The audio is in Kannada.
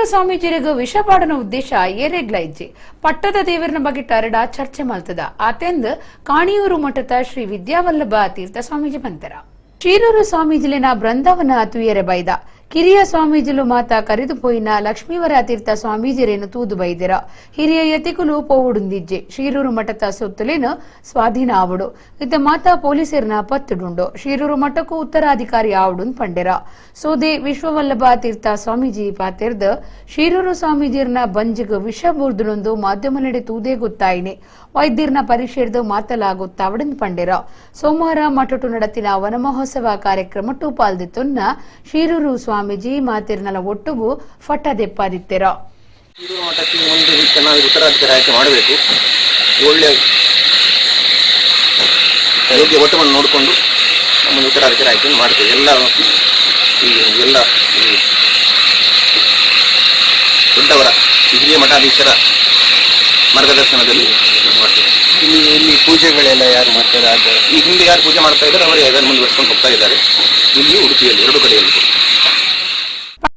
ಶೀರೂರು ಸ್ವಾಮೀಜಿರಿಗೂ ವಿಷ ಪಾಡನ ಉದ್ದೇಶ ಏರೆಗ್ಲ ಇಜ್ಜಿ ಪಟ್ಟದ ದೇವರನ ಬಗ್ಗೆ ಟರಡ ಚರ್ಚೆ ಮಲ್ತದ ಆತೆಂದ್ ಕಾಣಿಯೂರು ಮಠದ ಶ್ರೀ ವಿದ್ಯಾವಲ್ಲಭ ತೀರ್ಥ ಸ್ವಾಮೀಜಿ ಬಂತರ ಶೀರೂರು ಸ್ವಾಮೀಜಿಲಿನ ಬೃಂದಾವನ ತುಯರೆ ಬೈದ ಕಿರಿಯ ಸ್ವಾಮೀಜಿಲು ಮಾತ ಕರೆದುಪೋಯಿನ ಲಕ್ಷ್ಮೀವರ ತೀರ್ಥ ಸ್ವಾಮೀಜಿರೇನು ತೂದು ಬೈದಿರ ಹಿರಿಯ ಯತಿಕುಲು ಪೋವುಡುಂದಿಜ್ಜೆ ಶೀರೂರು ಮಠದ ಸೊತ್ತುಲೇನು ಸ್ವಾಧೀನ ಆವಡು ಇತ್ತ ಮಾತ ಪೊಲೀಸರನ್ನ ಪತ್ತುಡುಂಡು ಶೀರೂರು ಮಠಕ್ಕೂ ಉತ್ತರಾಧಿಕಾರಿ ಆವಡುನ್ ಪಂಡೆರ ಸೋದೆ ವಿಶ್ವವಲ್ಲಭ ತೀರ್ಥ ಸ್ವಾಮೀಜಿ ಪಾತೆರ್ದ ಶೀರೂರು ಸ್ವಾಮೀಜಿರ್ನ ಬಂಜಿಗ್ ವಿಷ ಬೂರ್ದುನೊಂದು ಮಾಧ್ಯಮ ನಡೆ ತೂದೇ ಗೊತ್ತಾಯಿನೆ ವೈದ್ಯರ್ನ ಪರೀಕ್ಷೆರ್ದು ಮಾತಲಾಗುತ್ತಾವಡನ್ ಪಂಡೆರ ಸೋಮವಾರ ಮಠಟು ನಡತಿನ ವನ ಮಹೋತ್ಸವ ಕಾರ್ಯಕ್ರಮಟ್ಟು ಪಾಲ್ದಿತ್ತುನ್ನ ಶೀರೂರು ಸ್ವಾಮೀಜಿ ಮಾತಿರ್ನಲ ಒಟ್ಟುಗೂ ಫಟ್ಟ ದೆಪ್ಪಾದಿತ್ತೆರ ಶೀರೂರು ಮಠಕ್ಕೆ ಮುಂದೆ ಚೆನ್ನಾಗಿ ಉತ್ತರಾಧಿಕಾರಿ ಆಯ್ಕೆ ಮಾಡಬೇಕು. ಒಳ್ಳೆ ಯೋಗ್ಯ ಒಟ್ಟವನ್ನು ನೋಡಿಕೊಂಡು ನಮ್ಮನ್ನು ಉತ್ತರಾಧಿಕಾರಿ ಆಯ್ಕೆ ಮಾಡ್ತೇವೆ. ಎಲ್ಲ ದೊಡ್ಡವರ ಹಿರಿಯ ಮಠಾಧೀಶರ ಮಾರ್ಗದರ್ಶನದಲ್ಲಿ ಮಾಡ್ತೇವೆ. ಇಲ್ಲಿ ಪೂಜೆಗಳೆಲ್ಲ ಯಾರು ಮಾಡ್ತಾರೆ? ಈ ಹಿಂದೆ ಯಾರು ಪೂಜೆ ಮಾಡ್ತಾ ಇದ್ದಾರೆ ಅವರೇ ಅದನ್ನು ಮುಂದುವರಿಸ್ಕೊಂಡು ಹೋಗ್ತಾ ಇದ್ದಾರೆ. ಇಲ್ಲಿ ಉಡುಪಿಯಲ್ಲಿ ಎರಡು ಕಡೆಯಲ್ಲಿ